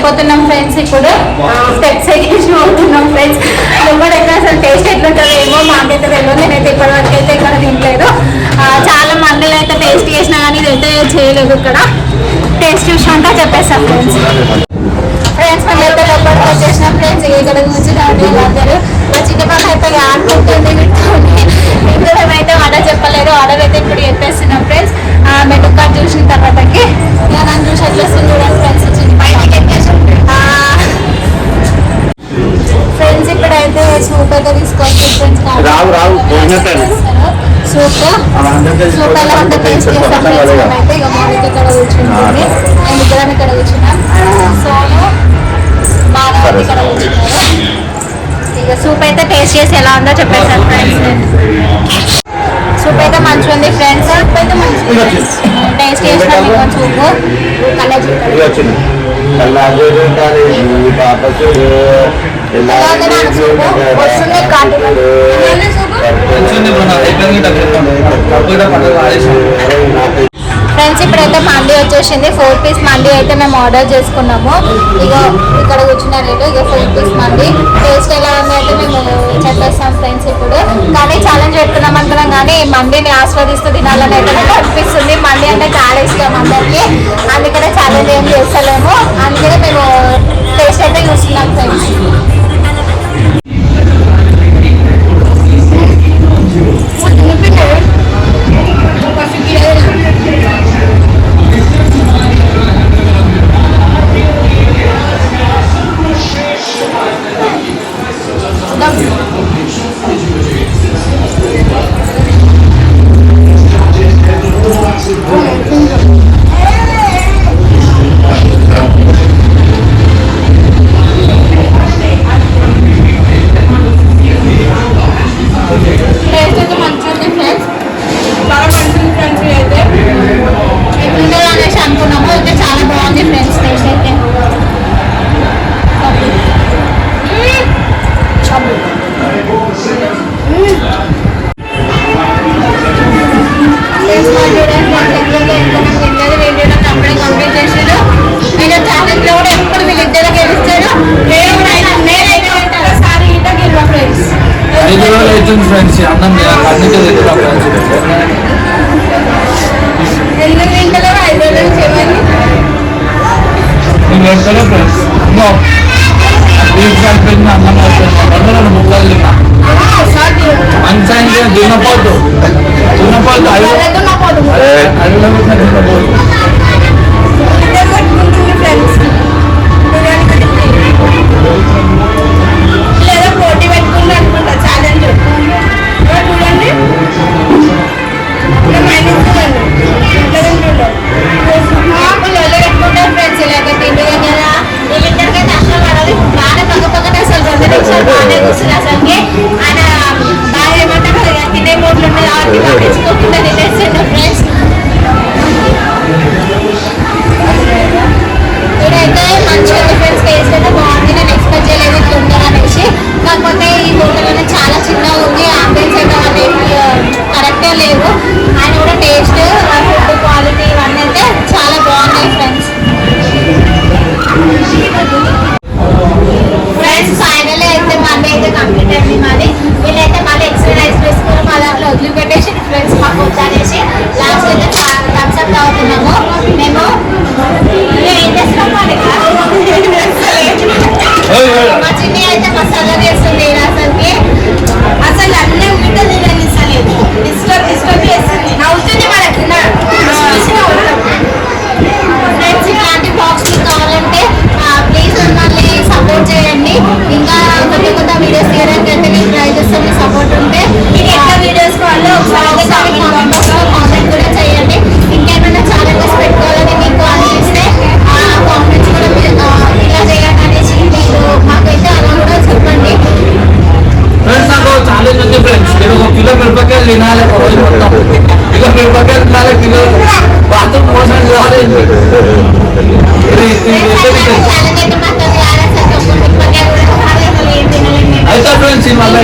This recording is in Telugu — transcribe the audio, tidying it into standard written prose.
వెళ్ళిపోతున్నాం ఫ్రెండ్స్. ఇప్పుడు స్టెప్స్ ఎక్కేసి పోతున్నాం ఫ్రెండ్స్. లోపల ఎక్కడ అసలు టేస్ట్ ఎట్లుంటుందో ఏమో మాకైతే తెలియదు. నేనైతే ఇప్పటివరకు అయితే ఇక్కడ తినలేదు. చాలా మండలు అయితే టేస్ట్ చేసినా కానీ ఇదైతే చేయలేదు. ఇక్కడ టేస్ట్ చూసినాక చెప్పేస్తాం ఫ్రెండ్స్. మనైతే లోపలికి వచ్చేసినాం ఫ్రెండ్స్. ఇక్కడ కూర్చున్నాండి అందరూ. మా చిన్న పాప అయితే ఆడుకుంటుంది పెట్టుకోండి. ఇంకా మేమైతే ఆర్డర్ చెప్పలేదు. ఆర్డర్ అయితే ఇప్పుడు చెప్పేస్తున్నాం ఫ్రెండ్స్. మెనూ కార్డ్ చూసిన తర్వాతకి నన్ను చూసి వచ్చేస్తుంది చూడండి ఫ్రెండ్స్. ఫ్రెండ్స్ ఇప్పుడైతే సూప్ అయితే తీసుకోవచ్చు ఫ్రెండ్స్. సూప్ ఎలా ఉంటే టేస్ట్ చేస్తాం ఫ్రెండ్స్. మేమైతే ఇక మౌనికి ఇక్కడ కూర్చుంటుంది. నేను ఇద్దరం ఇక్కడ కూర్చున్నాం. సోను బాగా ఇక్కడ కూర్చున్నారు. ఇక సూప్ అయితే టేస్ట్ చేసి ఎలా ఉందో చెప్పేసాను ఫ్రెండ్స్. సూప్ అయితే మంచిగా ఉంది ఫ్రెండ్స్. సూప్ అయితే మంచిగా టేస్ట్ చేసినాం. ఇంకో సూపు కలర్ ఫ్రెండ్స్ ఇప్పుడైతే మండీ వచ్చేసింది. 4 పీస్ మండీ అయితే మేము ఆర్డర్ చేసుకున్నాము. ఇక ఇక్కడ కూర్చున్నారు లేదు. ఇక 4 పీస్ మండీ టేస్ట్ ఎలా ఉంది అయితే మేము చెప్పేస్తాం ఫ్రెండ్స్. ఇప్పుడు కానీ ఛాలెంజ్ పెట్టుకున్నాం అనుకున్నాం కానీ మండీని ఆస్వాదిస్తూ తినాలని అయితే నాకు అనిపిస్తుంది. మండీ అంటే చాలా ఇష్టం అందరికీ. అందుకనే ఛాలెంజ్ ఏం చేస్తలేము. అందుకనే మేము టేస్ట్ అయితే చూస్తున్నాం ఫ్రెండ్స్. ఫ్రెండ్స్ అన్నం అన్నం ముక్కలు తిన్నా మంచి దున్నపోతు పోటీ పెట్టుకుంటా అనుకుంటా ఛాలెంజ్ చూడండి. పెట్టుకుంటారు ఫ్రెండ్స్. లేకపోతే ఇంటి దగ్గర వీళ్ళిద్దరికైతే అసలు పడదు. బాగా పక్కనే అసలు 2 నిమిషాలు బాగానే కూర్చుని అసలుకి ఆయన బాగా ఏమంటారు తినే మూడ్లు ఉండే కాబట్టి పంపించుకోకుండా తినేసిండు ఫ్రెండ్స్. ఇదైతే మంచిగా ఉంది ఫ్రెండ్స్. టేస్ట్ అయితే బాగుంది. నేను ఎక్స్పెక్ట్ చేయలేదు ఇట్లా ఉందని అనేసి. కాకపోతే ఈ హోటల్ అనేది చాలా చిన్నగా ఉంది. ఆంబియన్స్ అయితే అనేది కరెక్టే లేవు. ఆయన కూడా టేస్ట్ ఫుడ్ క్వాలిటీ ఇవన్నీ అయితే చాలా బాగున్నాయి ఫ్రెండ్స్. ఫ్రెండ్స్ ఫైనల్ అయితే మళ్ళీ అయితే కంప్లీట్ అయింది మాది. వీళ్ళైతే మళ్ళీ ఎక్స్ట్రా రైస్ వేసుకొని మా దాంట్లో వదిలిపెట్టేసి ఫ్రెండ్స్ మాకు వద్దనేసి లాస్ట్ అయితే థమ్స్ అప్ తాగుతున్నాము. మేము ఏం చేస్తున్నాం మా చిన్ని అయితే మసాలా వేస్తుంది అసలుకి. అసలు అన్నీ ఉంటే నేను ఇస్తలేదు. డిస్టర్బ్ చేస్తుంది. నవ్వుతుంది మనకి ఫ్రెండ్స్. ఇట్లాంటి బ్లాగ్స్ మీకు కావాలంటే ప్లీజ్ మమ్మల్ని సపోర్ట్ చేయండి. ఇంకా కొత్త వీడియోస్ తీయడానికి అయితే నేను ట్రై చేస్తాను. మీ సపోర్ట్ ఉంటే వీడియోస్ కావాలో ఒకసారి కామెంట్ కూడా చేయండి. ఇంకేమైనా ఛాలెంజెస్ పెట్టుకోవాలని మీకు అనిపిస్తే కామెంట్స్ కూడా మీరు ఇలా చేయండి అనేసి మీరు మాకైతే అలా కూడా చెప్పండి. ఛాలెంజ్ ఉంది ఫ్రెండ్స్. నేను 1 కిలో మిరపకాయలు తినాలి రోజు మొత్తం. కిలో మిరపకాయలు తినాలి. కిలో బాత్రూమ్ మోసం కాలేదు. అయితే ఫ్రెండ్స్ మళ్ళీ